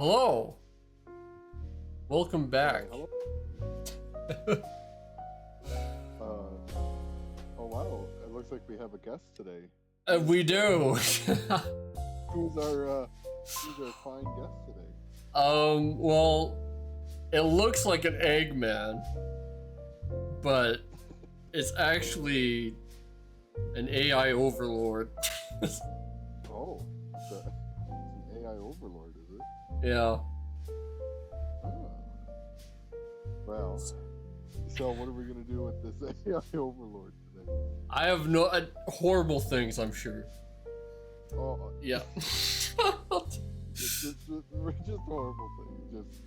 Hello. Welcome back. Hello. Oh wow! It looks like we have a guest today. We do. Who's our fine guest today? Well, it looks like an Eggman, but it's actually an AI overlord. Oh, it's an AI overlord, is it? Yeah. Ah. Well, so what are we gonna do with this AI overlord today? I have no horrible things, I'm sure. Oh, Yeah. just horrible things. Just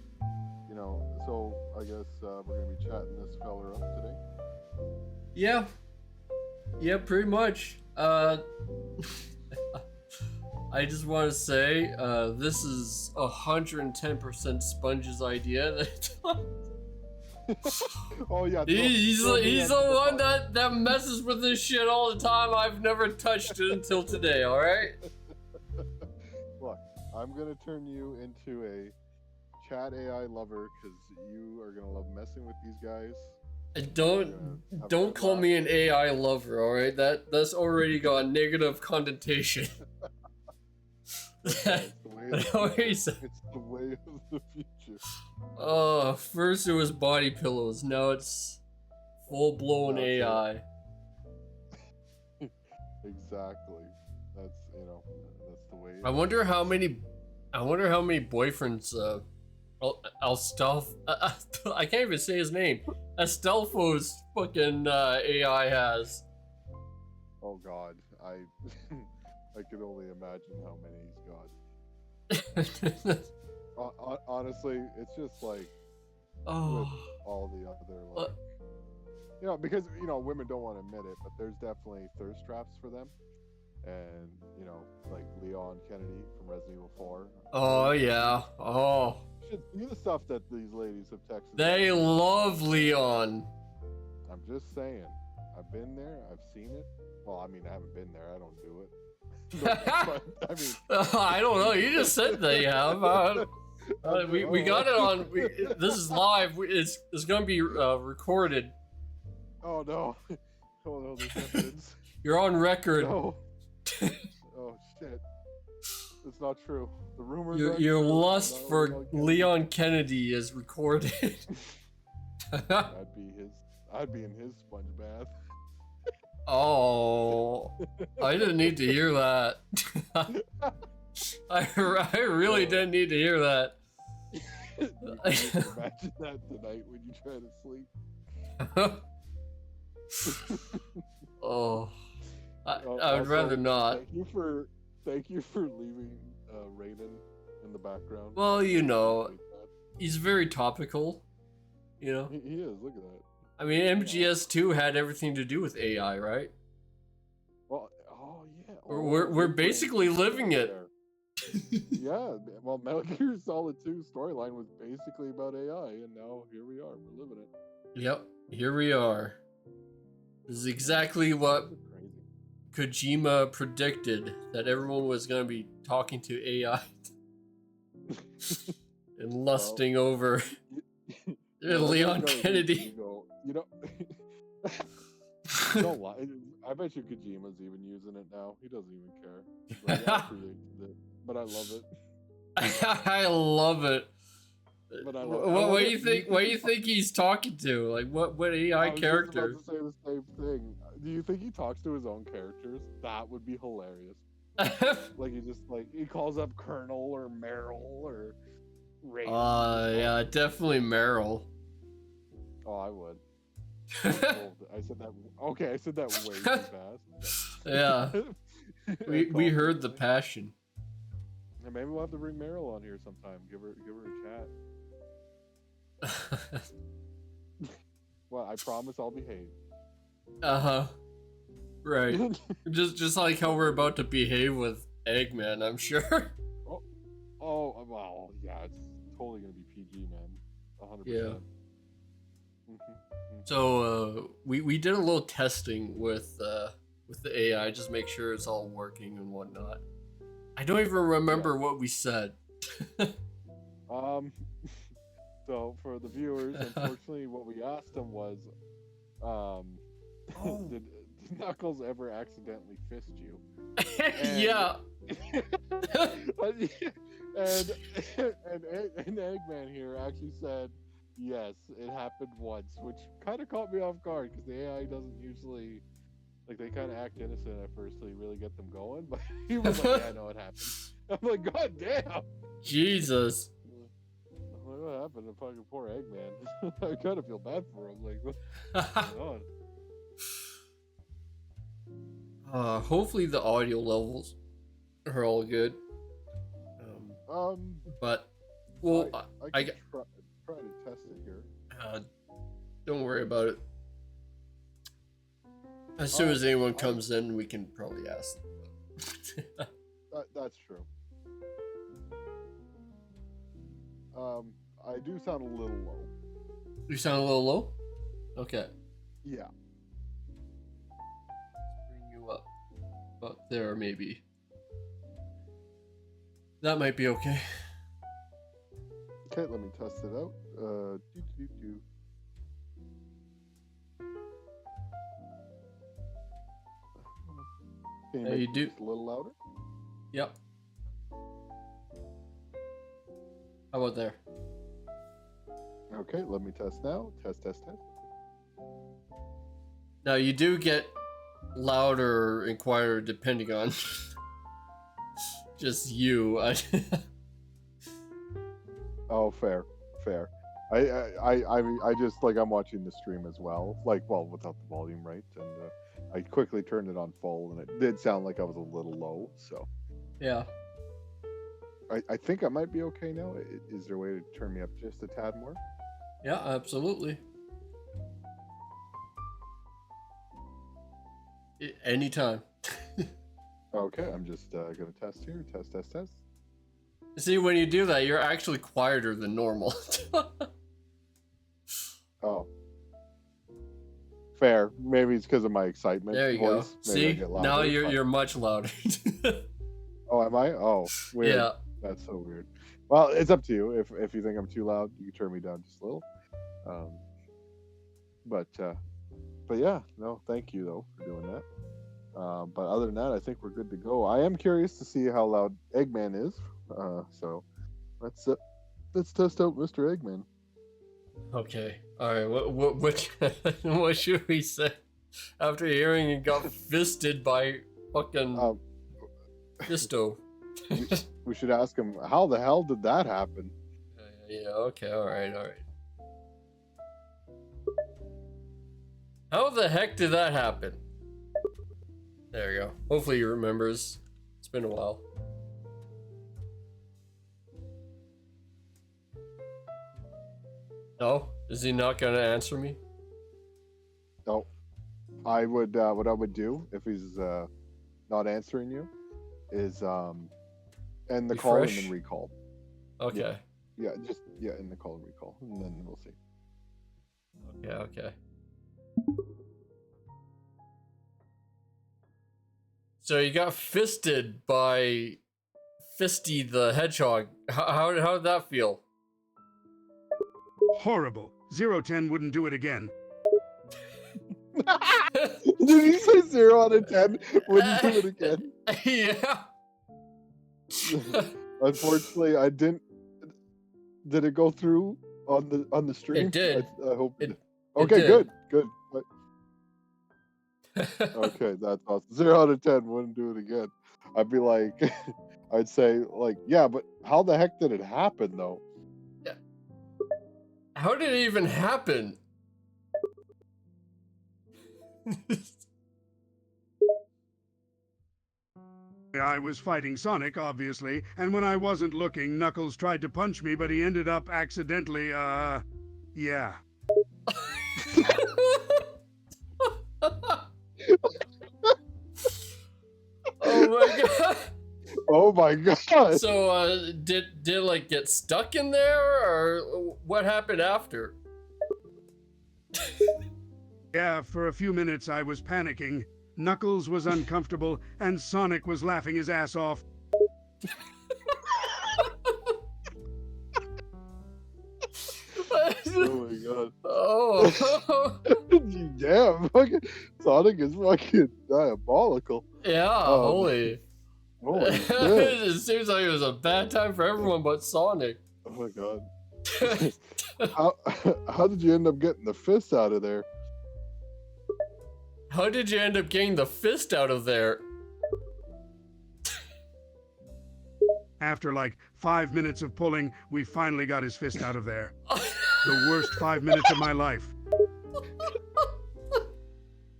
So I guess we're gonna be chatting this feller up today. Yeah. Yeah, pretty much. I just want to say, this is 110% Sponge's idea. Oh yeah, he's the one that messes with this shit all the time. I've never touched it until today. All right. Look, I'm gonna turn you into a chat AI lover because you are gonna love messing with these guys. Don't call me an AI lover. All right, that's already got a negative connotation. It's the way of the future. Oh, first it was body pillows. Now it's full-blown AI. Exactly. That's the way. I wonder how many boyfriends I can't even say his name. Astolfo's fucking AI has. Oh God, I could only imagine how many he's got. Honestly, it's just like with all the other because women don't want to admit it, but there's definitely thirst traps for them, and like Leon Kennedy from Resident Evil 4. Oh yeah. Oh. You should see the stuff that these ladies have texted. They love Leon. I'm just saying. I've been there. I've seen it. Well, I mean, I haven't been there. I don't do it. But, I mean, I don't know. You just said they have. We got it on. This is live. It's gonna be recorded. Oh no! Oh no! There's evidence. You're on record. No. Oh shit! It's not true. The rumors. Your lust for Leon Kennedy is recorded. I'd be in his sponge bath. Oh, I didn't need to hear that. I really didn't need to hear that. Imagine that tonight when you try to sleep. Oh, I would rather not. Thank you for leaving Raiden in the background. Well, he's very topical. He is. Look at that. I mean, MGS2 had everything to do with AI, right? Well, oh yeah. We're basically living it. Yeah, well, Metal Gear Solid 2 storyline was basically about AI, and now here we are. We're living it. Yep, here we are. This is exactly what Kojima predicted, that everyone was going to be talking to AI and lusting over Leon Kennedy. Don't lie. I bet you Kojima's even using it now. He doesn't even care. Like, I predicted it, but I love it. I love it. But I love what do you think? What do you think he's talking to? Like what AI character? I was just about to say the same thing. Do you think he talks to his own characters? That would be hilarious. Like he calls up Colonel or Meryl or Ray. Yeah, definitely Meryl. Oh, I would. I said that. Okay, I said that way too fast. Yeah, we heard the passion. And maybe we'll have to bring Meryl on here sometime. Give her a chat. Well, I promise I'll behave. Right. just like how we're about to behave with Eggman, I'm sure. Oh, well, yeah, it's totally gonna be PG, man. 100%. Yeah. So we did a little testing with the AI, just make sure it's all working and whatnot. I don't even remember what we said. Um, so for the viewers, unfortunately, what we asked him was, um, did Knuckles ever accidentally fist you? Yeah. and and Eggman here actually said yes, it happened once, which kind of caught me off guard because the AI doesn't usually like they kind of act innocent at first till you really get them going. But he was like, "Yeah, no, it happened." I'm like, "God damn!" Jesus. I'm like, what happened to fucking poor Eggman? I kind of feel bad for him. Like, what's going on? Hopefully the audio levels are all good. But well, I can try to test it here. Don't worry about it. As soon as anyone comes in, we can probably ask them. That's true. I do sound a little low. You sound a little low? Okay. Yeah. Let's bring you up. Up there, maybe. That might be okay. Okay, let me test it out. Can you make you do. it a little louder? Yep. How about there? Okay, let me test now. Test. Now you do get louder and quieter depending on just you. Oh, fair. I just like I'm watching the stream as well. Like, well, without the volume, right? And I quickly turned it on full, and it did sound like I was a little low. So yeah. I think I might be okay now. Is there a way to turn me up just a tad more? Yeah, absolutely. Anytime. Okay, I'm just gonna test here. Test. See, when you do that, you're actually quieter than normal. Oh, fair. Maybe it's because of my excitement. There you voice. go. Maybe See, now you're much louder. Oh, am I? Oh, weird. Yeah. That's so weird. Well, it's up to you. If you think I'm too loud, you can turn me down just a little. But yeah, no, thank you though for doing that. But other than that, I think we're good to go. I am curious to see how loud Eggman is. So let's test out Mr. Eggman. Okay. All right. What should we say after hearing he got fisted by fucking Fisto? We should ask him how the hell did that happen? Yeah. Okay. All right. How the heck did that happen? There you go. Hopefully he remembers. It's been a while. No? Is he not gonna answer me? No. I would what I would do if he's not answering you is end the call and then recall. Okay. Yeah, just end the call and recall, and then we'll see. Okay. So you got fisted by Fisty the Hedgehog. How did that feel? Horrible. 010 wouldn't do it again. Did he say 0 out of 10? Wouldn't do it again. Yeah. Unfortunately, I didn't. Did it go through on the stream? It did. I hope it did. It Okay, did. good. Okay, that's awesome. 0 out of 10 wouldn't do it again. I'd be like, I'd say like, yeah, but how the heck did it happen though? Yeah. How did it even happen? I was fighting Sonic, obviously, and when I wasn't looking, Knuckles tried to punch me, but he ended up accidentally, yeah. Oh my god. Oh my god. So, did it like get stuck in there, or what happened after? Yeah, for a few minutes I was panicking. Knuckles was uncomfortable, and Sonic was laughing his ass off. Damn, fucking Sonic is fucking diabolical. Yeah, holy. Holy shit. It seems like it was a bad time for everyone but Sonic. Oh my god. How did you end up getting the fist out of there? How did you end up getting the fist out of there? After like 5 minutes of pulling, we finally got his fist out of there. The worst 5 minutes of my life.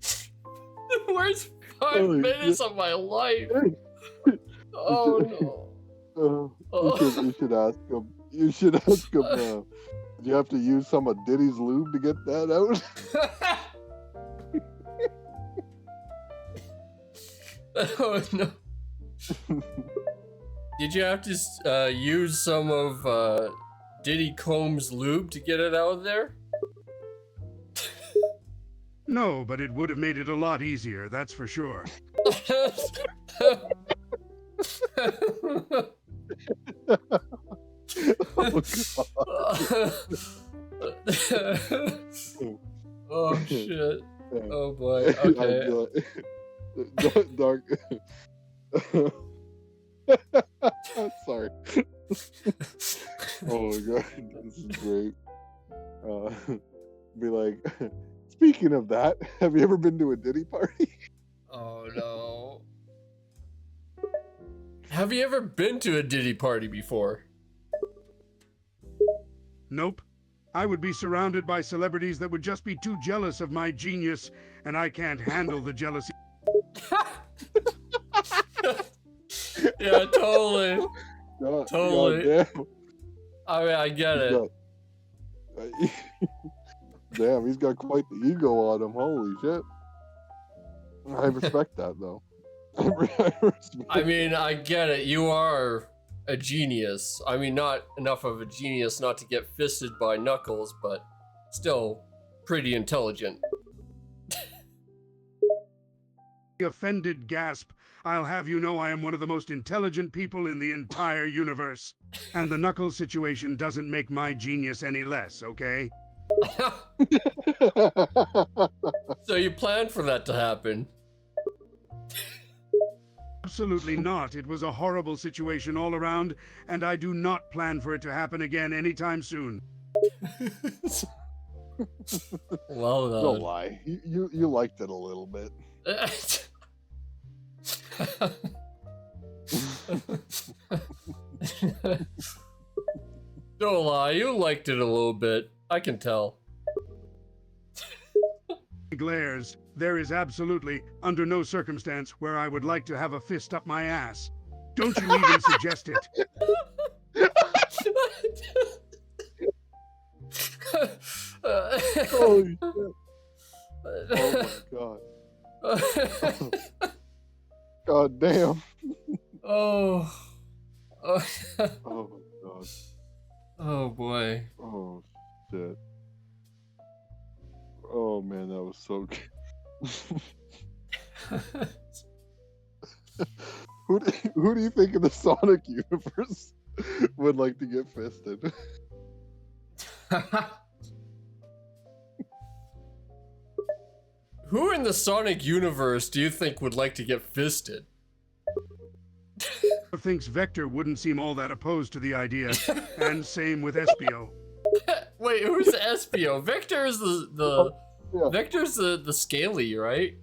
The worst 5 minutes of my life. Oh no. You should ask him. You should ask him. Did you have to use some of Diddy's lube to get that out? Oh no. Did you have to use some of Diddy Combs' lube to get it out of there? No, but it would have made it a lot easier, that's for sure. Oh shit. Oh boy. Okay. Dark. Sorry. Oh my god, this is great. Be like, speaking of that, have you ever been to a Diddy party? Oh no. Have you ever been to a Diddy party before? Nope. I would be surrounded by celebrities that would just be too jealous of my genius, and I can't handle the jealousy. Yeah, totally. God, Totally. God damn. I mean, I get it. Damn, he's got quite the ego on him. Holy shit. I respect that, though. I mean, I get it. You are a genius. I mean, not enough of a genius not to get fisted by Knuckles, but still pretty intelligent. Offended gasp. I'll have you know I am one of the most intelligent people in the entire universe. And the Knuckles situation doesn't make my genius any less, okay? So you planned for that to happen? Absolutely not. It was a horrible situation all around, and I do not plan for it to happen again anytime soon. Well done. Don't lie. You liked it a little bit. Don't lie, you liked it a little bit. I can tell. Glares. There is absolutely, under no circumstance, where I would like to have a fist up my ass. Don't you even suggest it. Holy shit. Oh my god. God damn. Oh. Oh. Oh my god. Oh boy. Oh shit. Oh man, that was so good. Who do you think in the Sonic universe would like to get fisted? Who in the Sonic universe do you think would like to get fisted? Thinks Vector wouldn't seem all that opposed to the idea, and same with Espio. Wait, who's Espio? Vector is the Yeah. Vector's the scaly, right?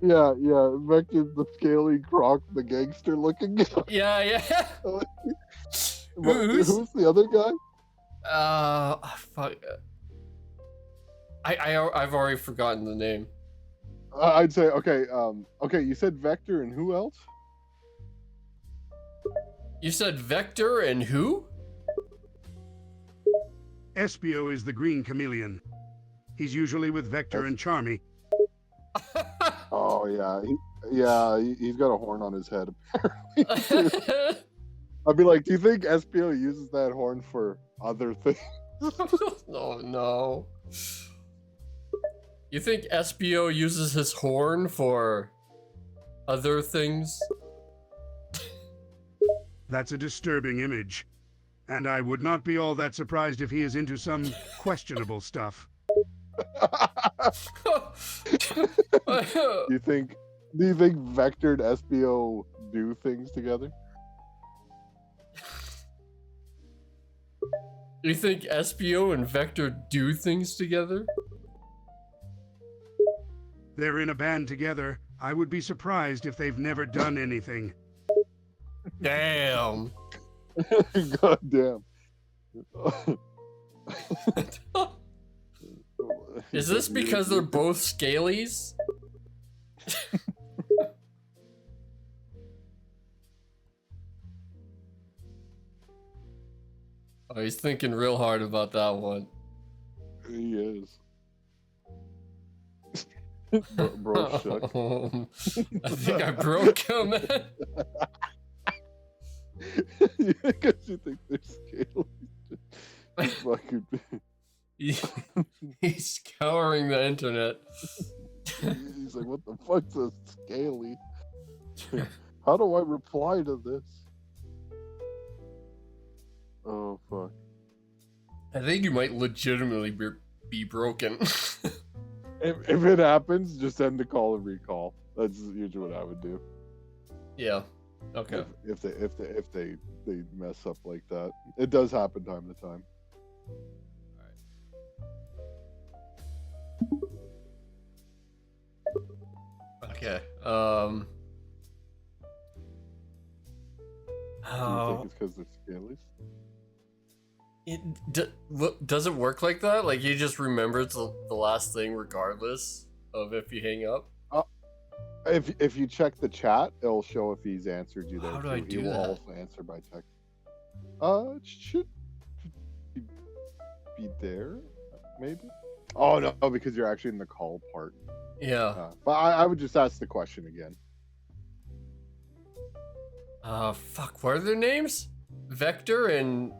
Yeah. Vector's the scaly croc, the gangster looking guy. Yeah. Who's the other guy? Fuck. I've already forgotten the name. I'd say okay. Okay, you said Vector and who else? You said Vector and who? Espio is the green chameleon. He's usually with Vector and Charmy. Oh yeah, he's got a horn on his head. Apparently. I'd be like, do you think Espio uses that horn for other things? Oh no. You think Espio uses his horn for other things? That's a disturbing image. And I would not be all that surprised if he is into some questionable stuff. Do you think Vector and SBO do things together? You think SBO and Vector do things together? They're in a band together. I would be surprised if they've never done anything. Damn. God damn. Is this because they're both scalies? Oh, he's thinking real hard about that one. He is. Bro shook. I think I broke him. Because you think they're scaly. Fucking. He's scouring the internet. He's like, what the fuck's a scaly? How do I reply to this? Oh, fuck. I think you might legitimately be broken. If it happens, just end the call and recall. That's usually what I would do. Yeah. Okay. If they mess up like that, it does happen time to time. Okay. Do you think it's because they're scalies? Does it work like that? Like he just remembers the last thing regardless of if you hang up? If you check the chat, it'll show if he's answered you there. How do too. I do he will that? also answer by text. It should be there, maybe. Oh no, because you're actually in the call part. Yeah. But I would just ask the question again. Fuck, what are their names? Vector and...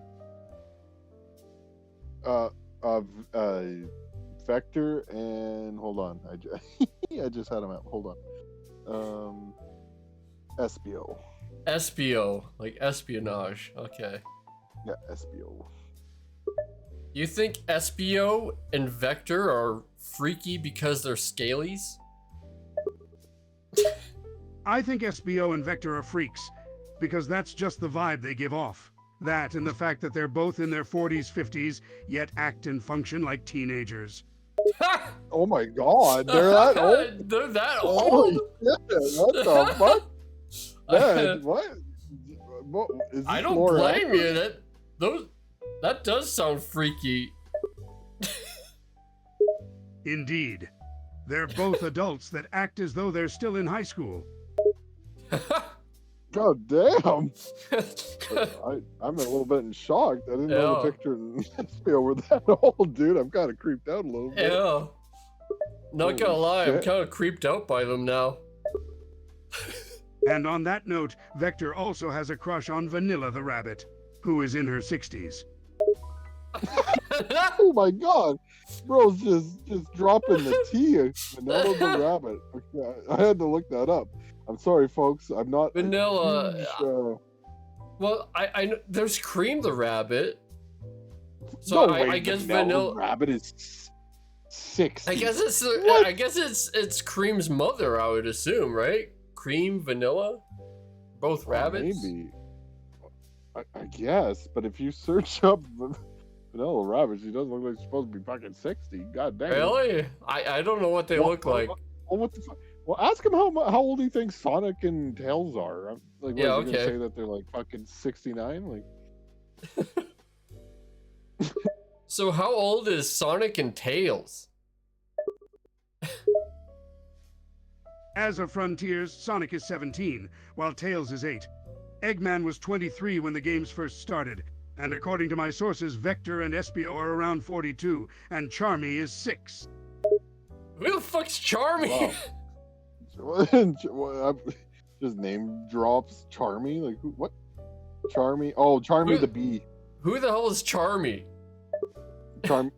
Vector and... Hold on. I just had him out. Hold on. SBO. SBO, like espionage. Okay. Yeah, SBO. You think SBO and Vector are freaky because they're scalies? I think SBO and Vector are freaks, because that's just the vibe they give off. That and the fact that they're both in their 40s, 50s, yet act and function like teenagers. Oh my god, they're that old? They're that Holy old? shit, what the fuck? Man, what is this? I don't more blame accurate? you. That does sound freaky. Indeed. They're both adults that act as though they're still in high school. God damn. I'm a little bit in shock. I didn't know the picture and SBO were that old, dude. I'm kind of creeped out a little bit. Yeah. Not gonna Holy lie, I'm shit. kind of creeped out by them now. And on that note, Vector also has a crush on Vanilla the rabbit, who is in her 60s. Oh my god. Bro's just dropping the tea. Vanilla the rabbit. Okay, I had to look that up. I'm sorry, folks. I'm not a Vanilla. huge, Well, I know there's Cream the rabbit. So no way, I guess Vanilla rabbit is 60. I guess it's What? I guess it's Cream's mother. I would assume, right? Cream, Vanilla, both rabbits. Maybe. I guess, but if you search up Vanilla rabbit, she doesn't look like she's supposed to be fucking 60. God damn. Really? I don't know what they look like. What the fuck? Well, ask him how old he thinks Sonic and Tails are. Like, what, Yeah, is he gonna okay. say that they're like fucking 69? Like, So how old is Sonic and Tails? As of Frontiers, Sonic is 17, while Tails is 8. Eggman was 23 when the games first started, and according to my sources, Vector and SBO are around 42, and Charmy is 6. Who the fuck's Charmy? wow. Just name drops Charmy. Like, who, what? Charmy? Oh, Charmy Who- the bee. Who the hell is Charmy? Charm.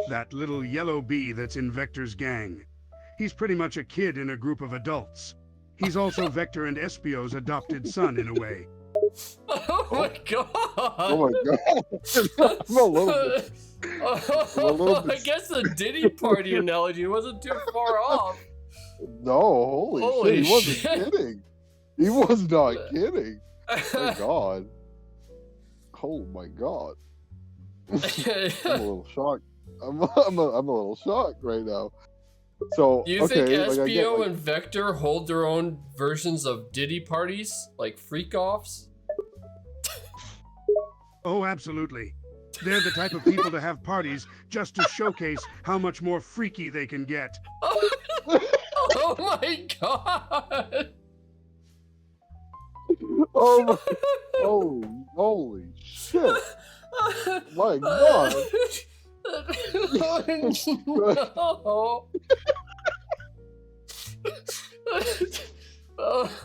That little yellow bee that's in Vector's gang. He's pretty much a kid in a group of adults. He's also Vector and SBO's adopted son in a way. my god! Oh my god! I'm a little bit. I guess the Diddy party analogy wasn't too far off. No, holy shit! He wasn't kidding. He was not kidding. My god. Oh my god. I'm a little shocked. I'm a little shocked right now. So Do you think SBO and Vector hold their own versions of Diddy parties, like freak-offs? Oh, absolutely. They're the type of people to have parties just to showcase how much more freaky they can get. Oh my god! Oh my, holy shit! My god!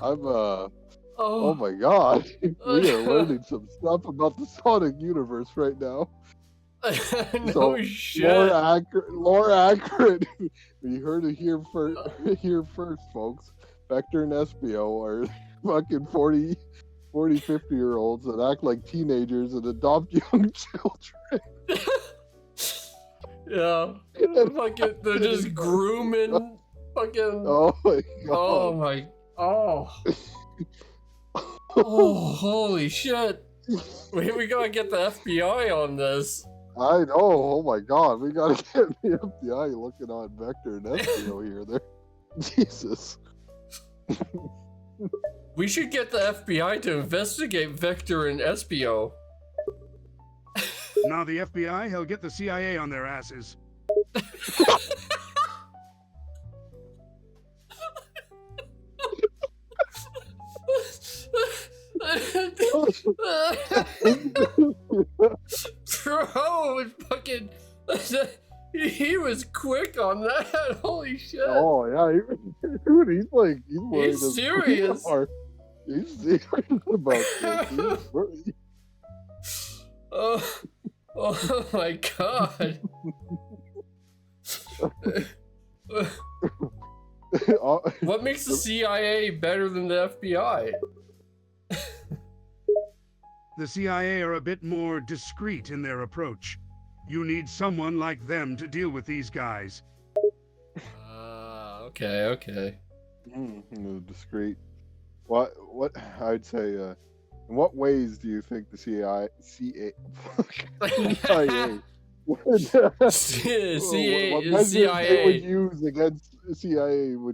Oh, no. Oh my god! We are learning some stuff about the Sonic universe right now. No So, shit. More accurate. You heard it here first, folks. Vector and SBO are fucking 40, 50-year-olds that act like teenagers and adopt young children. Yeah. Fucking, they're just grooming fucking. Oh my god. Oh my. Oh. Oh, holy shit. We gotta get the FBI on this. I know. Oh my god. We gotta get the FBI looking on Vector and SBO here. There. Jesus. We should get the FBI to investigate Vector and SBO. Now the FBI, he'll get the CIA on their asses. Bro, it fucking. He was quick on that. Holy shit. Oh yeah, dude, he's wearing He's serious. He's serious about this. Oh my god. What makes the CIA better than the FBI? The CIA are a bit more discreet in their approach. You need someone like them to deal with these guys. Okay. Discreet. What I'd say, in what ways do you think the CIA would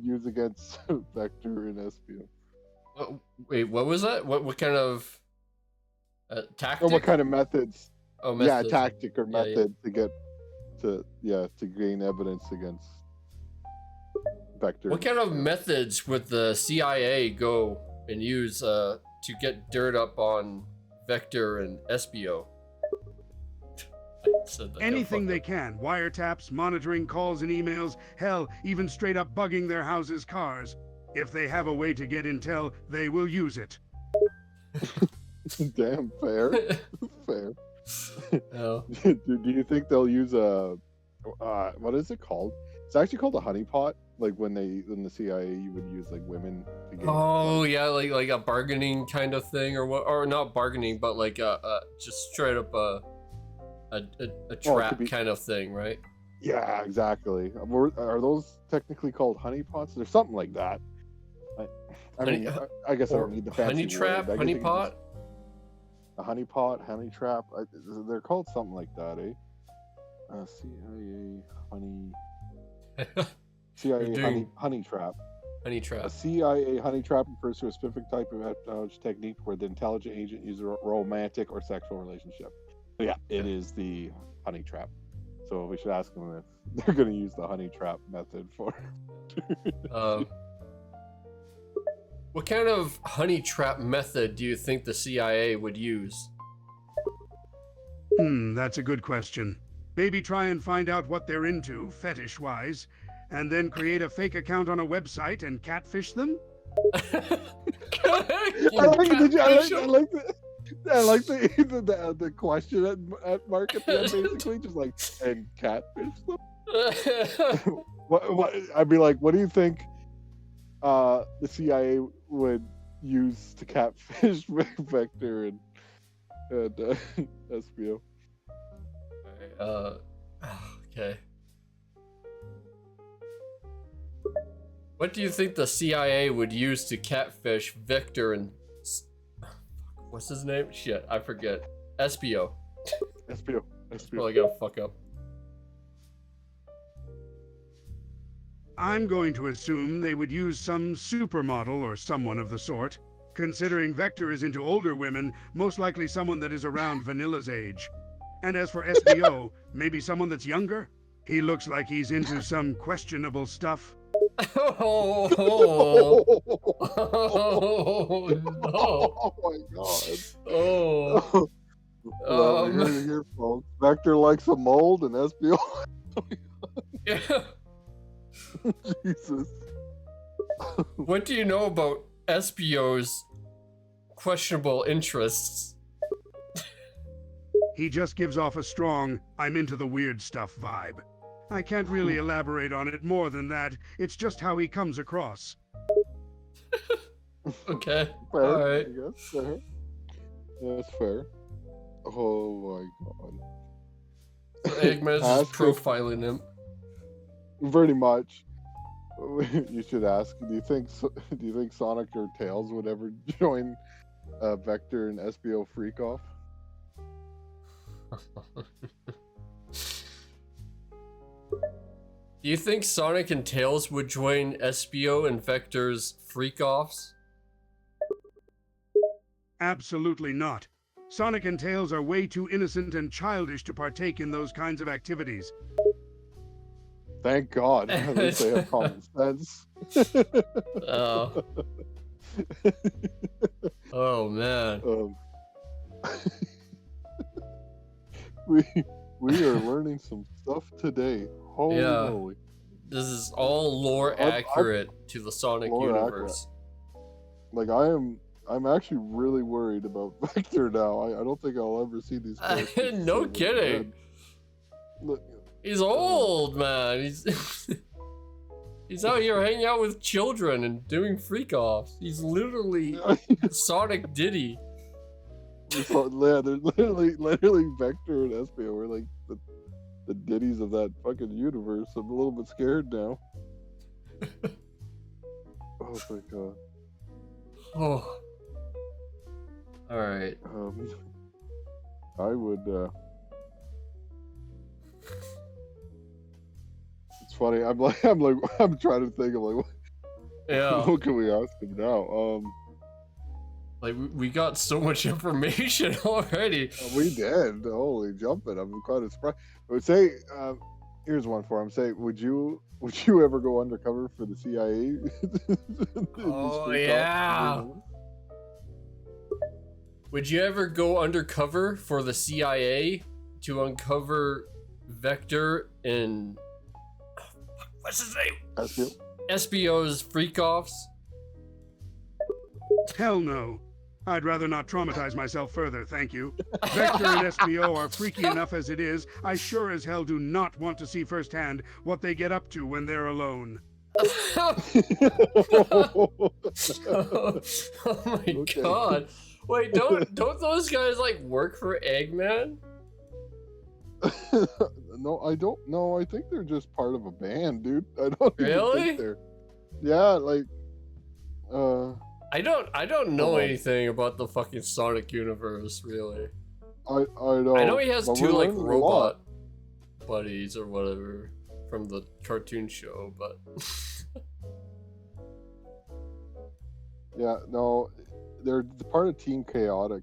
use against Vector and SBO? Wait, what was that? What kind of tactic? Or what kind of methods? Oh, methods. Yeah, tactic or method to get to gain evidence against Vector. What kind of methods would the CIA go and use to get dirt up on Vector and SBO? Anything they can. Wiretaps, monitoring calls and emails, hell, even straight up bugging their houses' cars. If they have a way to get intel, they will use it. Damn, fair. Fair. Oh. Do you think they'll use a what is it called? It's actually called a honeypot. Like when the CIA would use like women to get. Oh yeah, like a bargaining kind of thing, or what? Or not bargaining, but like just straight up a trap kind of thing, right? Yeah, exactly. Are those technically called honeypots? There's something like that. I guess I don't need the fancy honey trap, honey pot. A honey pot, honey trap. They're called something like that, eh? CIA honey trap. Honey trap. A CIA honey trap refers to a specific type of espionage technique where the intelligent agent uses a romantic or sexual relationship. So yeah, it is the honey trap. So we should ask them if they're going to use the honey trap method for. What kind of honey trap method do you think the CIA would use? That's a good question. Maybe try and find out what they're into, fetish-wise, and then create a fake account on a website and catfish them? I like the question at Mark at the end, basically, just like, and catfish them? What I'd be like, what do you think the CIA would use to catfish Vector and and SBO. Okay. What do you think the CIA would use to catfish Victor and what's his name? Shit, I forget. SBO. SBO. Well, I gotta fuck up. I'm going to assume they would use some supermodel or someone of the sort. Considering Vector is into older women, most likely someone that is around Vanilla's age. And as for SBO, maybe someone that's younger? He looks like he's into some questionable stuff. Oh, no. Oh my god. Oh. Well, we heard it here, folks. Vector likes a mold and SBO. Yeah. Jesus. What do you know about SBO's questionable interests? He just gives off a strong, I'm into the weird stuff vibe. I can't really elaborate on it more than that. It's just how he comes across. Okay. Fair, All right. I guess. Fair. That's fair. Oh my god. Eggman's just Ask him. profiling him. Pretty much. You should ask. Do you think Sonic or Tails would ever join Vector and SBO Freak Off? Do you think Sonic and Tails would join SBO and Vector's freak-offs? Absolutely not. Sonic and Tails are way too innocent and childish to partake in those kinds of activities. Thank God. At least they have common sense. Oh. Oh, man. We are learning some stuff today. Holy moly. This is all lore accurate to the Sonic universe. Like, I'm actually really worried about Vector now. I don't think I'll ever see these characters. No kidding. Look, He's old, man. He's out here hanging out with children and doing freak-offs. He's literally Sonic Diddy. yeah, they're literally Vector and SBO are like the Diddies of that fucking universe. I'm a little bit scared now. Oh my god. Oh. Alright. I would it's funny, I'm trying to think of like what can we ask him now? Like, we got so much information already. We did. Holy jumping. I'm quite surprised. I would say, here's one for him. Say, would you ever go undercover for the CIA? Oh, yeah. Would you ever go undercover for the CIA to uncover Vector and... what's his name? SBO? SBO's freak-offs? Hell no. I'd rather not traumatize myself further, thank you. Vector and SBO are freaky enough as it is. I sure as hell do not want to see firsthand what they get up to when they're alone. Oh my god. Wait, don't those guys like work for Eggman? No, I don't know. I think they're just part of a band, dude. I don't really? Even think they're... Yeah, like I don't know anything about the fucking Sonic universe, really. I know. I know he has two like robot buddies or whatever from the cartoon show, but yeah, no, they're part of Team Chaotix.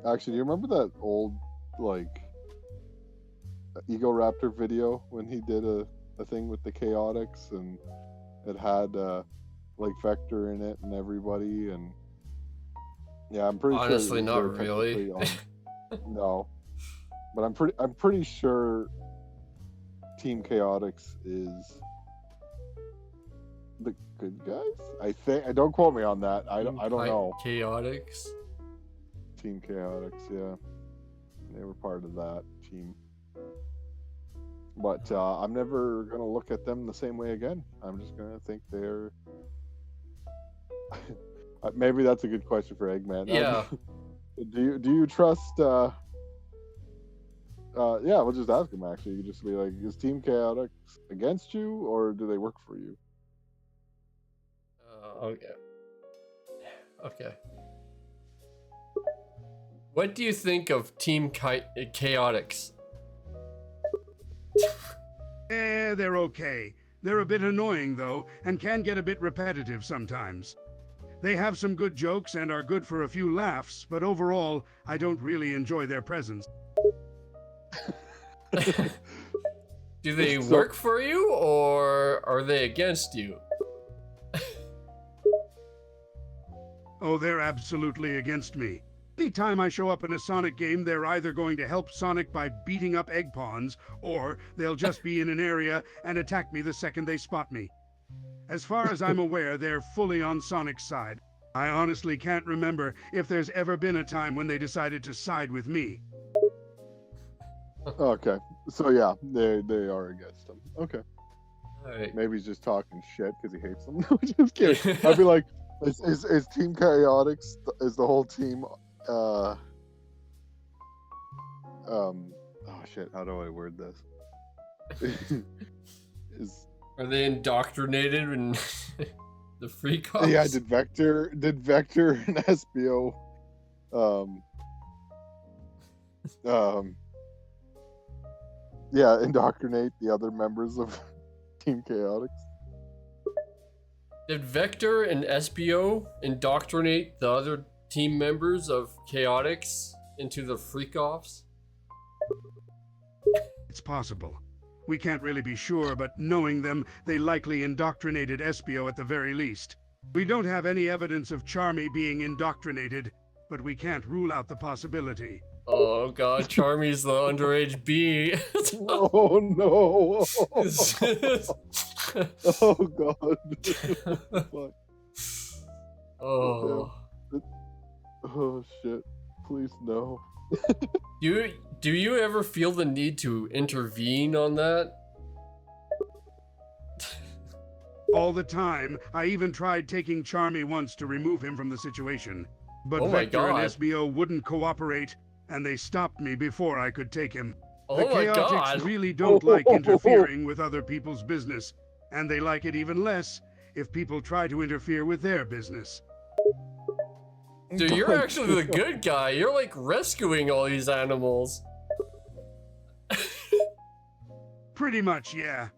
Actually, do you remember that old like Ego Raptor video when he did a thing with the Chaotix and it had like Vector in it and everybody, and yeah, I'm pretty honestly sure not really. No, but I'm pretty sure Team Chaotix is the good guys. I think. I don't quote me on that. I don't know. Chaotix. Team Chaotix, yeah, they were part of that team. But I'm never gonna look at them the same way again. I'm just gonna think they're. Maybe that's a good question for Eggman. Yeah. Do you trust? Yeah, we'll just ask him. Actually, you just be like, is Team Chaotix against you, or do they work for you? Okay. Okay. What do you think of Team Chaotix? They're okay. They're a bit annoying, though, and can get a bit repetitive sometimes. They have some good jokes and are good for a few laughs, but overall, I don't really enjoy their presence. Do they So- work for you, or are they against you? Oh, they're absolutely against me. Anytime I show up in a Sonic game, they're either going to help Sonic by beating up egg pawns, or they'll just be in an area and attack me the second they spot me. As far as I'm aware, they're fully on Sonic's side. I honestly can't remember if there's ever been a time when they decided to side with me. Okay, so yeah, they are against him. Okay, Alright. maybe he's just talking shit because he hates them. No, just kidding. I'd be like, is Team Chaotix is the whole team? Oh shit, how do I word this? Is Are they indoctrinated in the free cops? yeah, did Vector and SBO yeah, indoctrinate the other members of Team Chaotix? Did Vector and SBO indoctrinate the other team members of Chaotix into the freak-offs? It's possible. We can't really be sure, but knowing them, they likely indoctrinated Espio at the very least. We don't have any evidence of Charmy being indoctrinated, but we can't rule out the possibility. Oh god, Charmy's the underage B. Oh no! Oh god! Fuck. Oh. Oh shit! Please no. Do you ever feel the need to intervene on that? All the time. I even tried taking Charmy once to remove him from the situation. But Oh my Vector and God. SBO wouldn't cooperate, and they stopped me before I could take him. Oh The my Chaotix god. really don't like interfering with other people's business, and they like it even less if people try to interfere with their business. Dude, you're actually the good guy. You're like rescuing all these animals. Pretty much, yeah.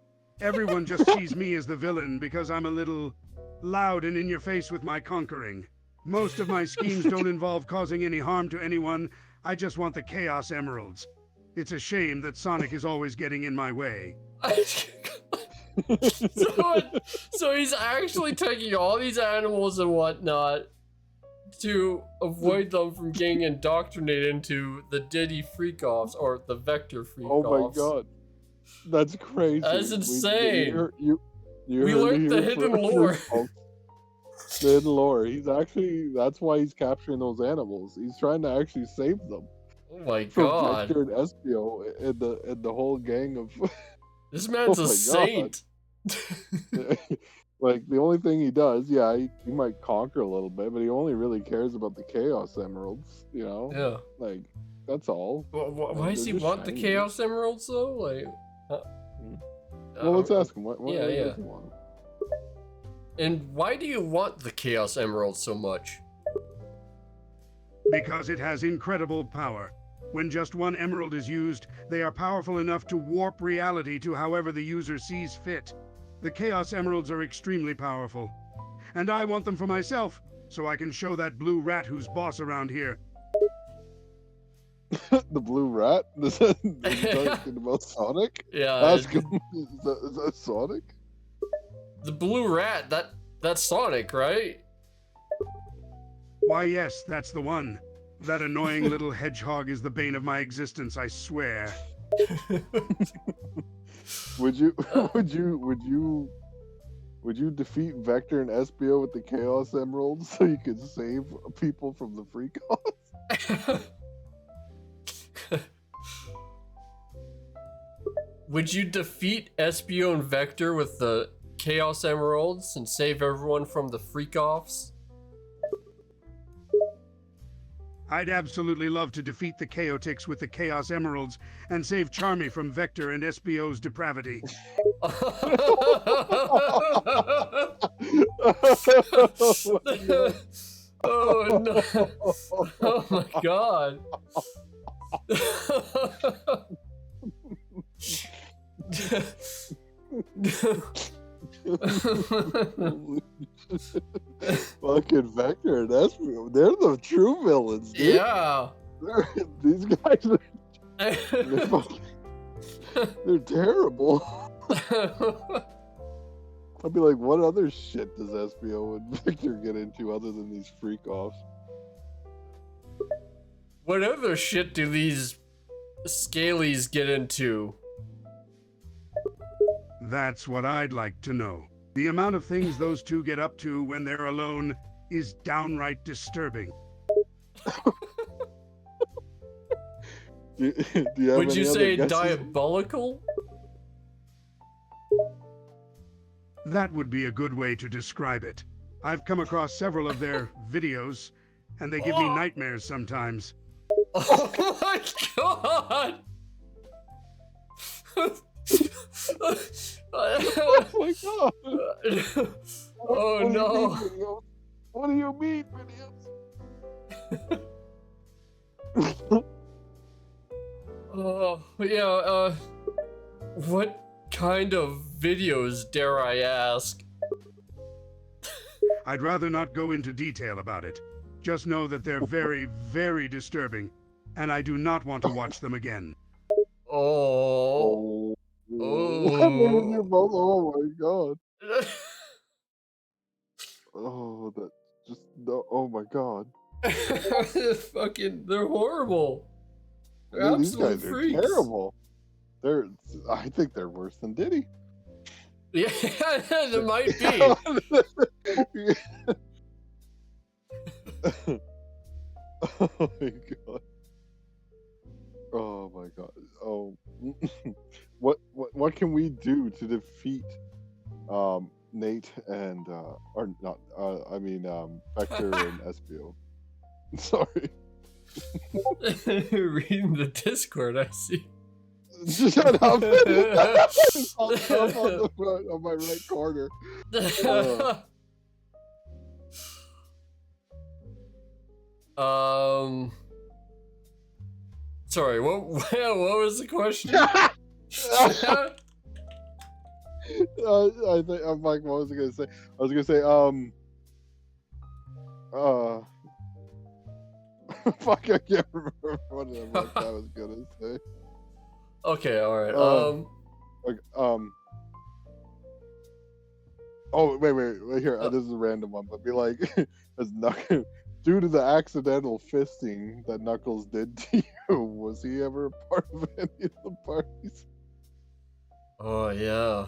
Everyone just sees me as the villain because I'm a little loud and in your face with my conquering. Most of my schemes don't involve causing any harm to anyone. I just want the Chaos Emeralds. It's a shame that Sonic is always getting in my way. So he's actually taking all these animals and whatnot to avoid them from getting indoctrinated into the Diddy freak-offs or the Vector freak-offs. Oh my god, that's crazy. That's insane. You We heard learned it the here hidden first, lore. folks. The hidden lore. He's actually, that's why he's capturing those animals. He's trying to actually save them Oh my from god. Vector and Espio and the whole gang of. This man's Oh a my saint. Like the only thing he does, yeah, he might conquer a little bit, but he only really cares about the Chaos Emeralds. You know, Yeah. like that's all. Why does he They're just want the shiny. Chaos Emeralds though? Like, Well, let's ask him. yeah, why yeah. does he want 'em? And why do you want the Chaos Emeralds so much? Because it has incredible power. When just one emerald is used, they are powerful enough to warp reality to however the user sees fit. The Chaos Emeralds are extremely powerful. And I want them for myself, so I can show that blue rat who's boss around here. The blue rat? Is he talking about Sonic? Yeah, Ask him. Is that Sonic? the blue rat. That's Sonic, right? Why, yes, that's the one. That annoying little hedgehog is the bane of my existence, I swear. Would you defeat Vector and Espio with the Chaos Emeralds so you could save people from the freak offs? Would you defeat Espio and Vector with the Chaos Emeralds and save everyone from the freak offs? I'd absolutely love to defeat the Chaotix with the Chaos Emeralds and save Charmy from Vector and SBO's depravity. Oh no! Oh my god! Fucking Vector and Espio, they're the true villains, dude. Yeah. These guys they're terrible. I'd be like, what other shit does SBO and Victor get into other than these freak offs? What other shit do these scalies get into? That's what I'd like to know. The amount of things those two get up to when they're alone is downright disturbing. Do you have Would you any other say guesses? diabolical? That would be a good way to describe it. I've come across several of their videos, and they give me nightmares sometimes. Oh my god! Oh my god! Oh What do you no! mean, videos? What do you mean, videos? Oh yeah. What kind of videos, dare I ask? I'd rather not go into detail about it. Just know that they're very, very disturbing, and I do not want to watch them again. Oh. You're both, oh my god. Oh, that just no. Oh my god. Fucking, they're horrible. They're Dude, these absolute guys are freaks. terrible. I think they're worse than Diddy. Yeah, it might be. Oh my god. Oh my god. Oh, what can we do to defeat Nate and or not? I mean Vector and Espio. Sorry. Reading the Discord, I see. Shut up. On my right corner. Sorry, what was the question? I think I'm like, what was I gonna say? I was gonna say, fuck, I can't remember what I was gonna say. Okay, all right. Like, oh, wait here. This is a random one, but be like, as Knuckles, due to the accidental fisting that Knuckles did to you, was he ever a part of any of the parties? Oh yeah.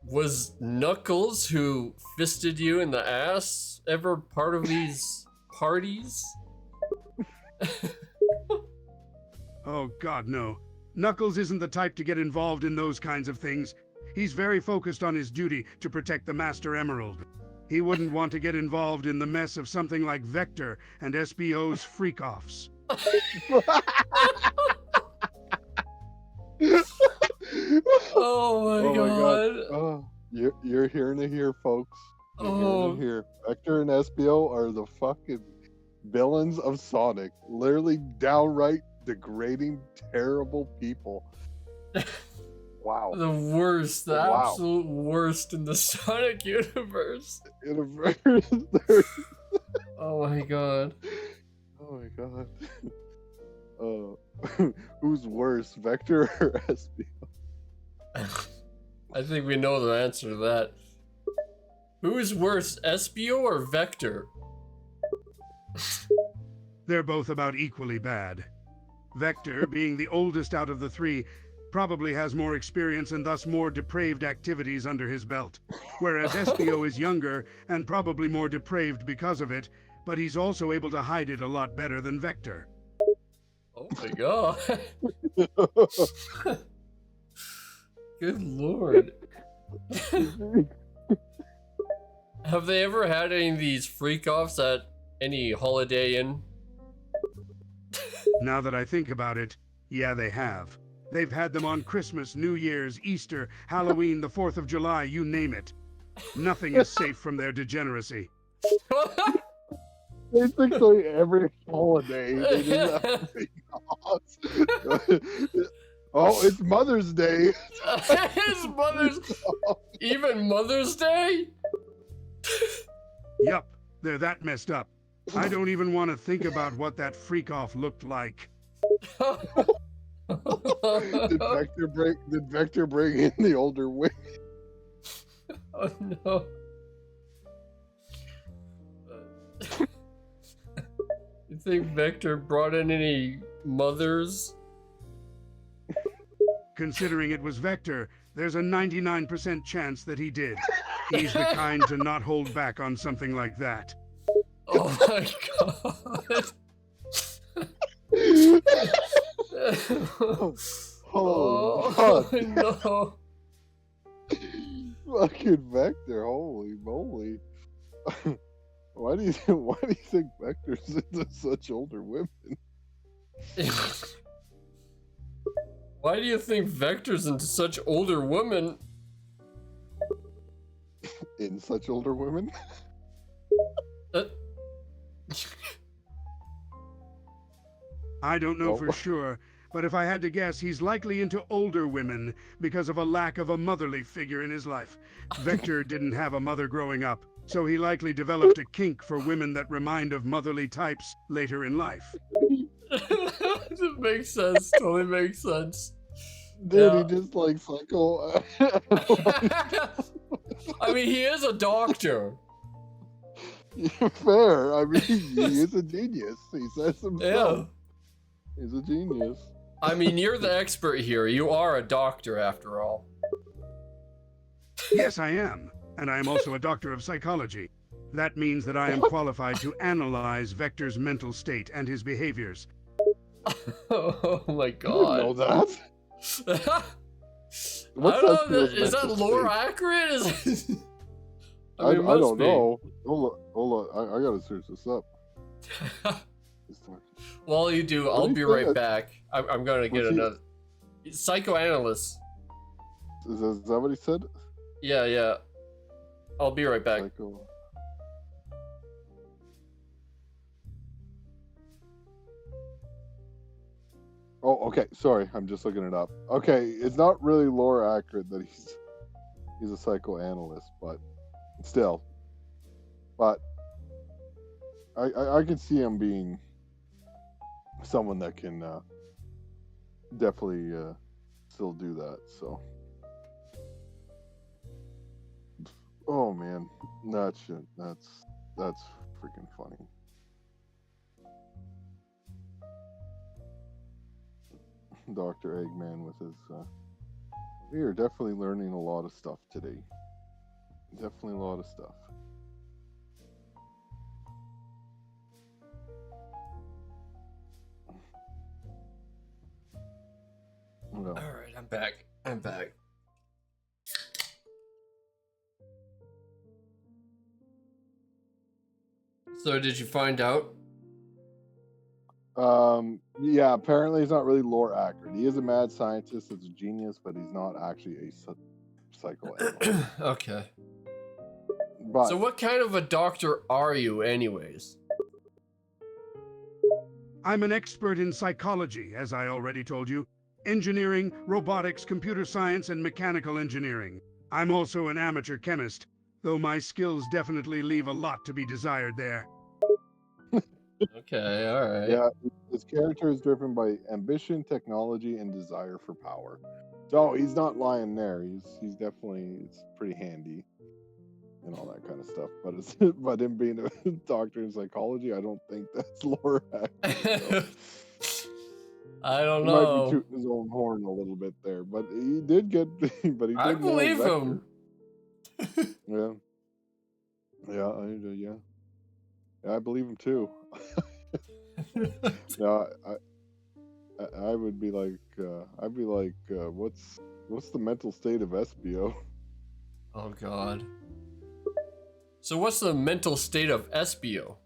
Was Knuckles, who fisted you in the ass, ever part of these parties? Oh, God, no. Knuckles isn't the type to get involved in those kinds of things. He's very focused on his duty to protect the Master Emerald. He wouldn't want to get involved in the mess of something like Vector and SBO's freak-offs. Oh my god. Oh, you're hearing it here, folks. You're hearing Oh. it here. Vector and Espio are the fucking villains of Sonic. Literally downright degrading, terrible people. Wow. The worst, the Wow. absolute worst in the Sonic universe. Oh my god. Oh my god. Who's worse, Vector or Espio? I think we know the answer to that. Who is worse, Espio or Vector? They're both about equally bad. Vector, being the oldest out of the three, probably has more experience and thus more depraved activities under his belt, whereas Espio is younger and probably more depraved because of it, but he's also able to hide it a lot better than Vector. Oh my god. Good lord. Have they ever had any of these freak offs at any Holiday Inn? Now that I think about it, yeah, they have. They've had them on Christmas, New Year's, Easter, Halloween, the 4th of July, you name it. Nothing is safe from their degeneracy. Basically every holiday they just have to oh, it's Mother's Day. His mother's even Mother's Day? Yup, they're that messed up. I don't even want to think about what that freak-off looked like. Did Vector bring in the older women? Oh no. You think Vector brought in any mothers? Considering it was Vector, there's a 99% chance that he did. He's the kind to not hold back on something like that. Oh my god. Oh, no. Fucking Vector, holy moly. Why do you think Vector's into such older women? Why do you think Vector's into such older women? In such older women? I don't know Oh. for sure, but if I had to guess, he's likely into older women because of a lack of a motherly figure in his life. Vector didn't have a mother growing up, so he likely developed a kink for women that remind of motherly types later in life. It makes sense. Totally makes sense. Dude, Yeah. he just like psycho. I mean, he is a doctor. Fair. I mean, he is a genius. He says Yeah. himself. He's a genius. I mean, you're the expert here. You are a doctor, after all. Yes, I am, and I am also a doctor of psychology. That means that I am qualified to analyze Vector's mental state and his behaviors. Oh my You didn't know god. that. I don't know. Espeo's Is that mental lore state? accurate? Is it... I it must don't be. know. Hold on. I gotta search this up. While you do, What I'll do be you right think? back. I'm gonna get Was he- another psychoanalyst. Is that what he said? Yeah. I'll be right back. Psycho. Oh, okay. Sorry, I'm just looking it up. Okay, it's not really lore accurate that he's a psychoanalyst, but still. But I can see him being someone that can definitely still do that. So, oh man, that's freaking funny. Dr. Eggman with his. We are definitely learning a lot of stuff today. Definitely a lot of stuff. No. All right, I'm back. So, did you find out? Yeah, apparently he's not really lore accurate. He is a mad scientist, it's a genius, but he's not actually a psychoanalyst. Okay. But So, what kind of a doctor are you, anyways? I'm an expert in psychology, as I already told you. Engineering, robotics, computer science, and mechanical engineering. I'm also an amateur chemist, though my skills definitely leave a lot to be desired there. Okay, all right. yeah, his character is driven by ambition, technology, and desire for power. So he's not lying there. He's definitely, it's pretty handy and all that kind of stuff. But him being a doctor in psychology, I don't think that's lore accurate. So. I don't He might be know. tooting his own horn a little bit there, but he did get. But he did I nail believe Vector. him. Yeah, I believe him too. No, I would be like, what's the mental state of Espio? Oh god. So what's the mental state of Espio?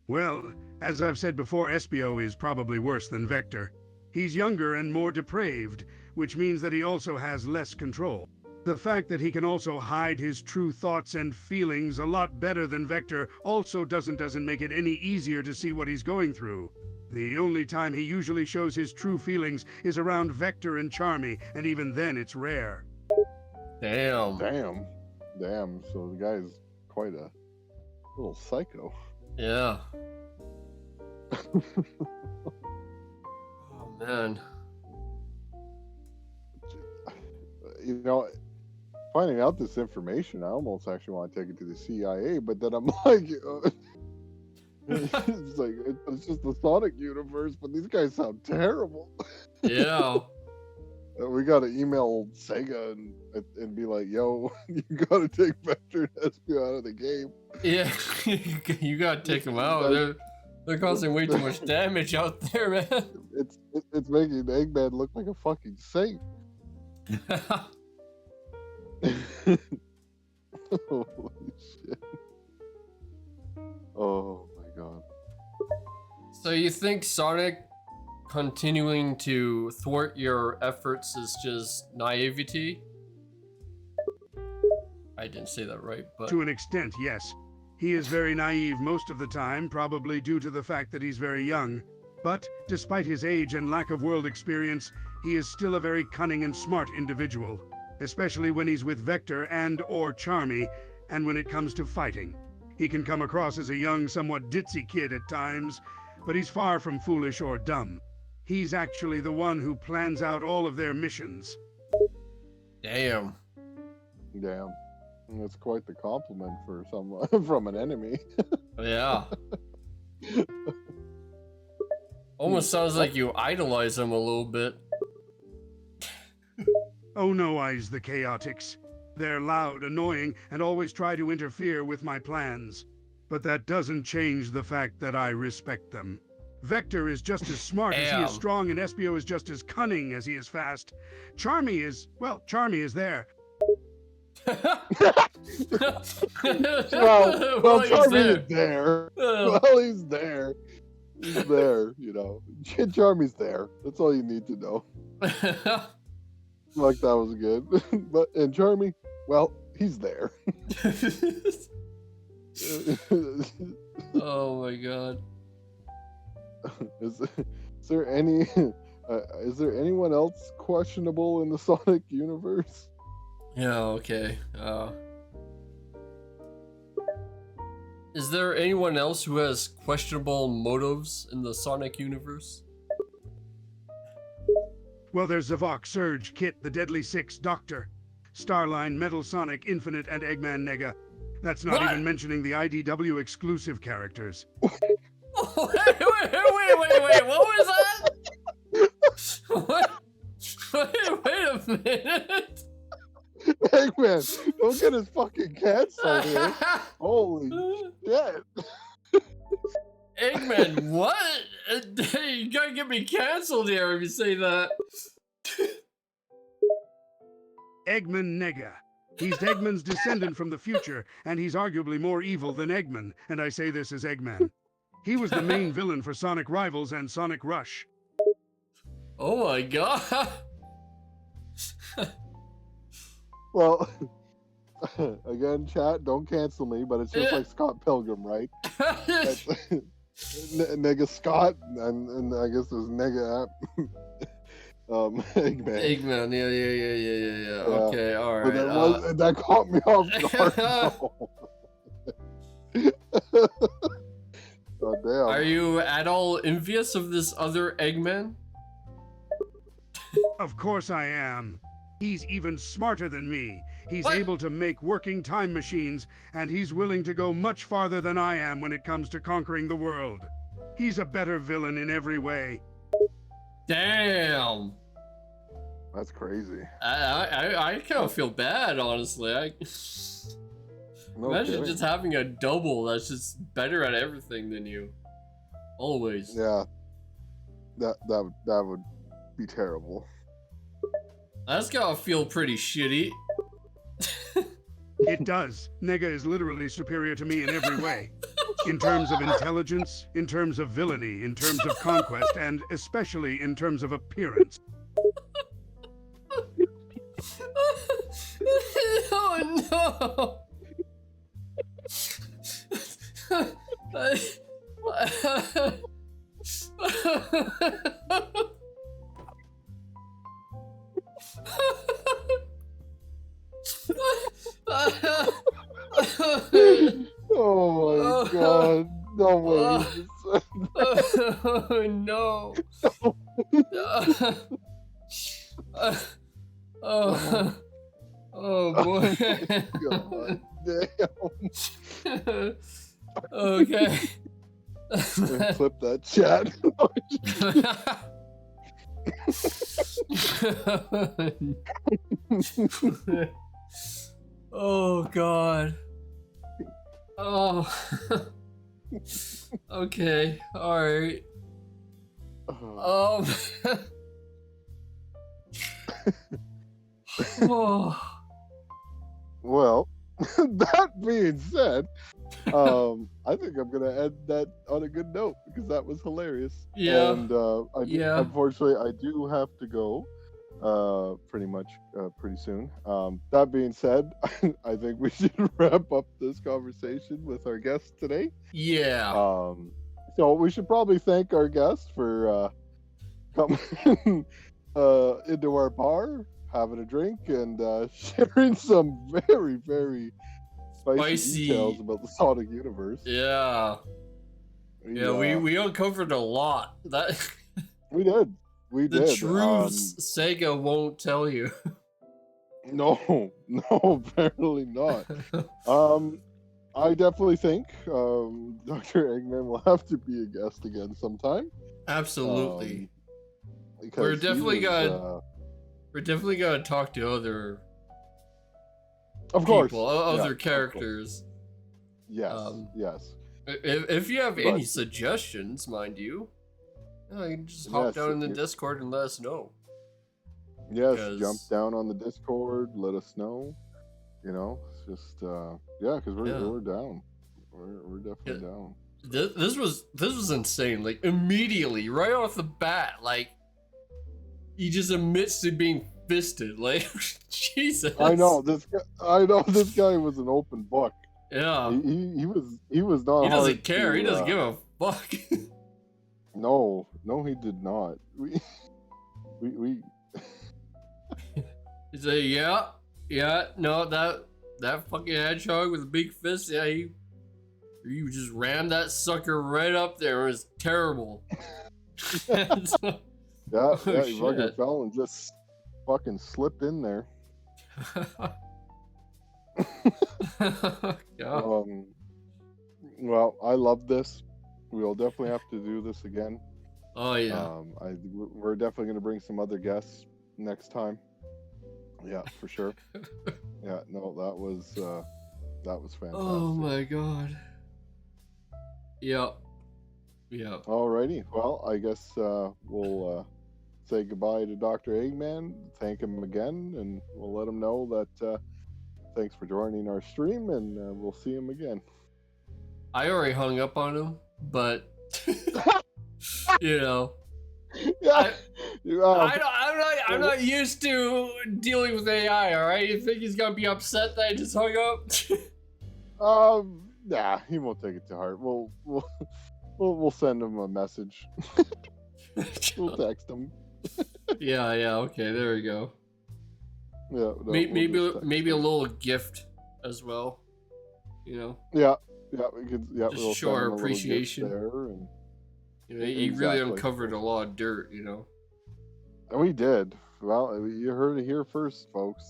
Well, as I've said before, Espio is probably worse than Vector. He's younger and more depraved, which means that he also has less control. The fact that he can also hide his true thoughts and feelings a lot better than Vector also doesn't make it any easier to see what he's going through. The only time he usually shows his true feelings is around Vector and Charmy, and even then it's rare. Damn. Damn. So the guy's quite a little psycho. Yeah. Oh, man. You know, finding out this information, I almost actually want to take it to the CIA, but then I'm like, it's like it's just the Sonic universe, but these guys sound terrible. Yeah. We gotta email Sega and be like, yo, you gotta take Vector and Espio out of the game. Yeah. You gotta take them out. They're causing way too much damage out there, man. It's making Eggman look like a fucking saint. Holy shit. Oh my god. So you think Sonic continuing to thwart your efforts is just naivety? I didn't say that right, but... To an extent, yes. He is very naive most of the time, probably due to the fact that he's very young. But, despite his age and lack of world experience, he is still a very cunning and smart individual. Especially when he's with Vector and/or Charmy, and when it comes to fighting. He can come across as a young, somewhat ditzy kid at times, but he's far from foolish or dumb. He's actually the one who plans out all of their missions. Damn. Damn. That's quite the compliment for someone from an enemy. Yeah. Almost sounds like you idolize him a little bit. Oh no, Eyes the Chaotix. They're loud, annoying, and always try to interfere with my plans. But that doesn't change the fact that I respect them. Vector is just as smart as he is strong, and Espio is just as cunning as he is fast. Charmy is there. well, Charmy is there. Well, he's there. He's there, you know. Charmy's there. That's all you need to know. Like that was good. And Charmy, well, he's there. Oh my god. Is there anyone else questionable in the Sonic universe? Yeah, okay. Is there anyone else who has questionable motives in the Sonic universe? Well, there's Zavok, Surge, Kit, the Deadly Six, Doctor, Starline, Metal Sonic, Infinite, and Eggman Nega. That's not even mentioning the IDW exclusive characters. Wait, what was that? Wait a minute. Eggman, don't get his fucking canceled here. Holy shit. Eggman, what? You gotta get me canceled here if you say that. Eggman Nega. He's Eggman's descendant from the future, and he's arguably more evil than Eggman, and I say this as Eggman. He was the main villain for Sonic Rivals and Sonic Rush. Oh my god. Well, again, chat, don't cancel me, but it's just like Scott Pilgrim, right? Nega Scott, and I guess there's Nega Eggman. Eggman, yeah. Okay, all right. But that caught me off guard. God damn. Are you at all envious of this other Eggman? Of course I am. He's even smarter than me. He's able to make working time machines, and he's willing to go much farther than I am when it comes to conquering the world. He's a better villain in every way. Damn. That's crazy. I kind of feel bad, honestly. Imagine just having a double that's just better at everything than you. Always. Yeah. That would be terrible. That's gotta feel pretty shitty. It does. Nega is literally superior to me in every way. In terms of intelligence, in terms of villainy, in terms of conquest, and especially in terms of appearance. Oh Oh my god. No way. He Oh no. Oh, oh boy. God damn. Okay. Clip that chat. Oh god. Oh. Okay. All right. Oh. Well, that being said, I think I'm gonna end that on a good note because that was hilarious. Yeah. And Yeah. unfortunately, I do have to go. Pretty much, pretty soon. That being said, I think we should wrap up this conversation with our guest today. Yeah. So we should probably thank our guest for coming into our bar, having a drink, and sharing some very, very spicy details about the Sonic universe. Yeah. Yeah, we uncovered a lot. That we did. We the did. truths Sega won't tell you. No, apparently not. I definitely think Dr. Eggman will have to be a guest again sometime. Absolutely. Because We're definitely gonna talk to other people, other characters. Yes, yes. If you have any suggestions, mind you, you can just hop down in the Discord and let us know. Yes, jump down on the Discord, let us know. You know, it's just because we're down. We're definitely down. This was insane. Like immediately, right off the bat, like he just admits to being fisted. Like Jesus. I know this guy was an open book. Yeah. He was not. He doesn't care. He doesn't give a fuck. No, he did not. We. He's like, yeah, no, that fucking hedgehog with a big fist, yeah, you just rammed that sucker right up there. It was terrible. He fucking fell and just fucking slipped in there. Yeah. Well, I love this. We'll definitely have to do this again. Oh yeah. We're definitely gonna bring some other guests next time. Yeah, for sure. Yeah, no, that was fantastic. Oh my god. Yep. Alrighty. Well, I guess we'll say goodbye to Dr. Eggman, thank him again, and we'll let him know that thanks for joining our stream, and we'll see him again. I already hung up on him, but you know. Yeah. I'm not used to dealing with AI. All right, you think he's gonna be upset that I just hung up? Nah, he won't take it to heart. We'll send him a message. We'll text him. Yeah, okay, there we go. Yeah, no, maybe a little gift as well. You know. Yeah, we could. Yeah, just show our appreciation. There and, you know, he really uncovered a lot of dirt. You know. And we did. Well, you heard it here first, folks.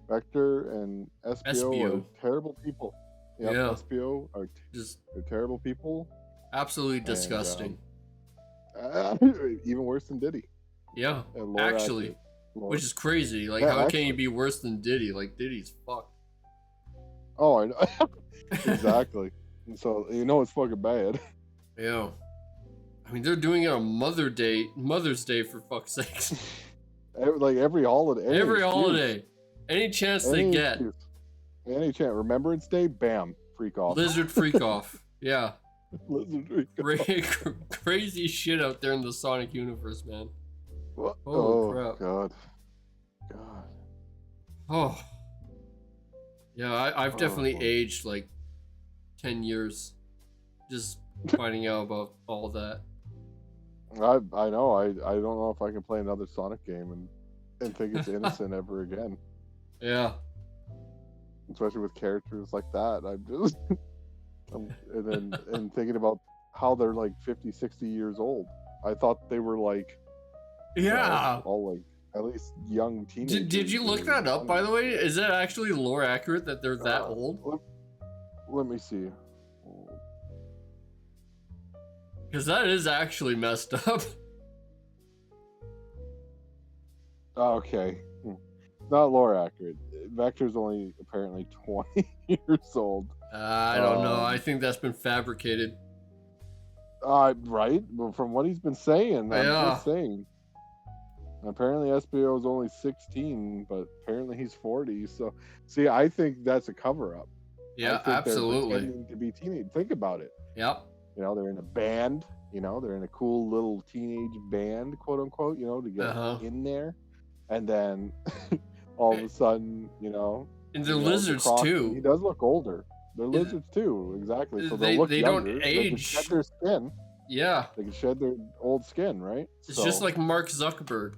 Vector and SPO are terrible people. Yep, yeah, SPO are they're terrible people. Absolutely disgusting. Even worse than Diddy. Yeah, actually, which is crazy. Like, how can you be worse than Diddy? Like, Diddy's fucked. Oh, I know. Exactly. And so it's fucking bad. Yeah. I mean, they're doing it on Mother's Day, for fuck's sakes. Like every holiday. Every holiday. Any chance they get. Any chance. Remembrance Day, bam, freak off. Lizard freak off. Yeah. Lizardry Crazy shit out there in the Sonic universe, man. What? Holy Oh crap. God. Oh. Yeah, I've definitely boy. aged like 10 years just finding out about all that. I know. I don't know if I can play another Sonic game and think it's innocent ever again. Yeah. Especially with characters like that. And thinking about how they're like 50, 60 years old. I thought they were like, Yeah. all like at least young teenagers. Did you look that up, by the way? Is it actually lore accurate that they're that old? Let me see. Because that is actually messed up. Okay. Not lore accurate. Vector's only apparently 20 years old. I don't know. I think that's been fabricated. Right? Well, from what he's been saying, I'm just saying. Apparently SBO is only 16, but apparently he's 40. So, see, I think that's a cover-up. Yeah, absolutely. They're pretending to be teenage. Think about it. Yep. You know, they're in a band. You know, they're in a cool little teenage band, quote unquote. You know, to get in there, and then all of a sudden, you know, and they're lizards too. He does look older. They're lizards too, exactly. So they look younger. Don't age. They can shed their skin. Yeah. They can shed their old skin, right? It's just like Mark Zuckerberg.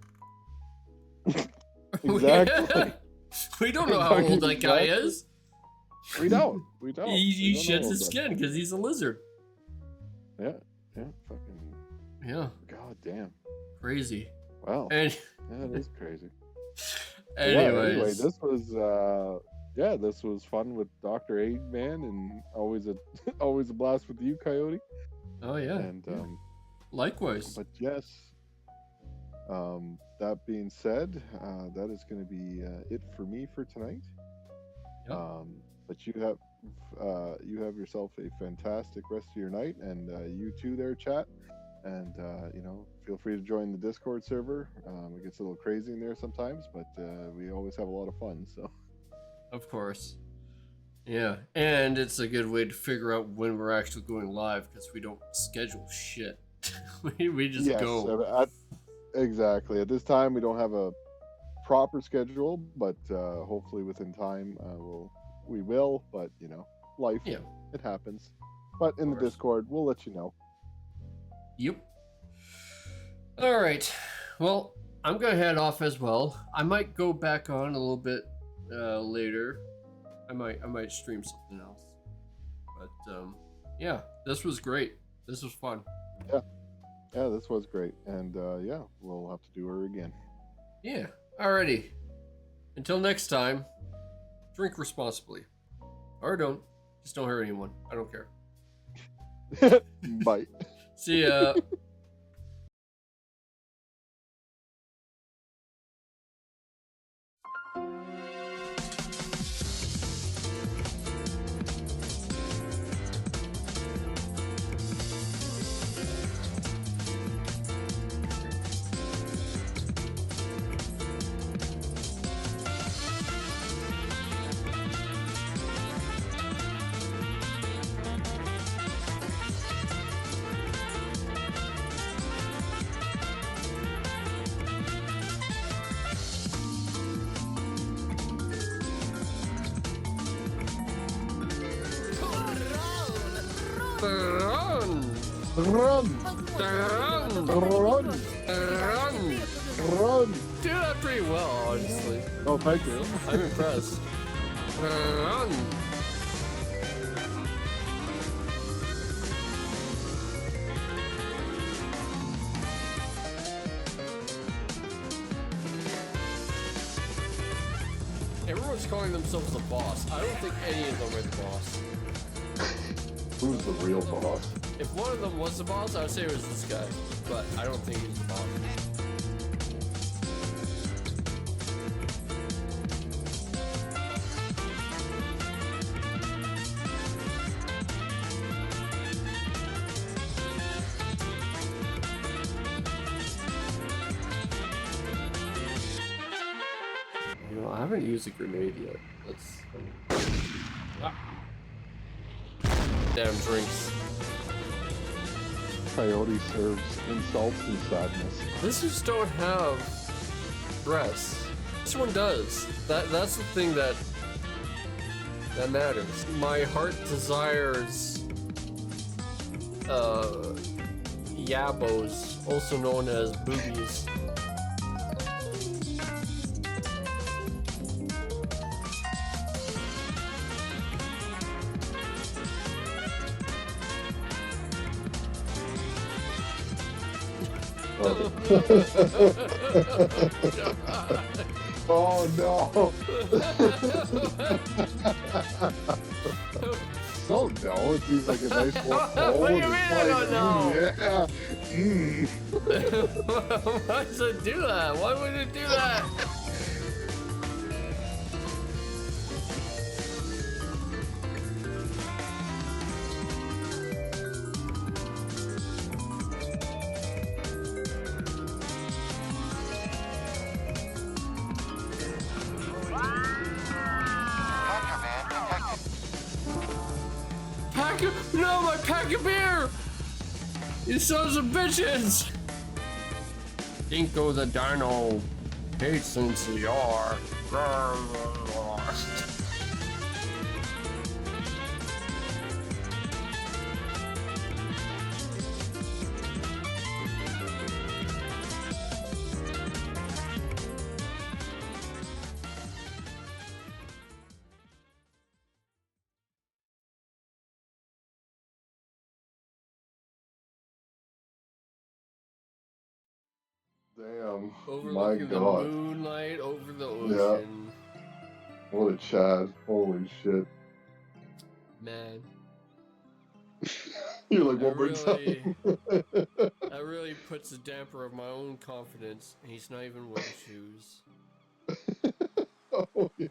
Exactly. We don't know how old that guy is. We don't. We don't. He sheds his skin because he's a lizard. Yeah. Yeah. Fucking. Yeah. God damn. Crazy. Wow. And yeah, it is crazy. Anyways. Anyway, this was fun with Dr. Eggman, and always a blast with you, Coyote. Oh yeah. And likewise. But yes. That being said, that is going to be it for me for tonight. Yep. But you have yourself a fantastic rest of your night, and you too there, chat. And you know, feel free to join the Discord server. It gets a little crazy in there sometimes, but we always have a lot of fun. So, of course, yeah, and it's a good way to figure out when we're actually going live because we don't schedule shit. we just go. Exactly. At this time, we don't have a proper schedule, but hopefully within time we will. But you know, life, it happens. But in the Discord, we'll let you know. Yep. All right. Well, I'm gonna head off as well. I might go back on a little bit later. I might stream something else. But yeah, this was great. This was fun. Yeah, this was great. And yeah, we'll have to do her again. Yeah. Alrighty. Until next time, drink responsibly. Or don't. Just don't hurt anyone. I don't care. Bye. See ya. Run! Do that pretty well, honestly. Oh, thank you. I'm impressed. Run! Everyone's calling themselves the boss. I don't think any of them are the boss. Who's the real boss? If one of them was the boss, I would say it was this guy. But I don't think he's the boss. You know, I haven't used a grenade yet. Let's... Ah. damn drinks. Coyote serves insults and sadness. This just don't have breasts. This one does. That's the thing that matters. My heart desires yabos, also known as boobies. Oh no! Oh no, it seems like a nice one. Oh, What do you mean I don't know? Yeah. Why does it do that? Why would it do that? No, my pack of beer! You sons of bitches! Dinko the Dino hates NCR. Damn. My Overlooking the God. moonlight over the ocean. What a Chad. Holy shit. Man. You're like, That one more really- time. That really puts a damper of my own confidence. He's not even wearing shoes. Oh, yeah.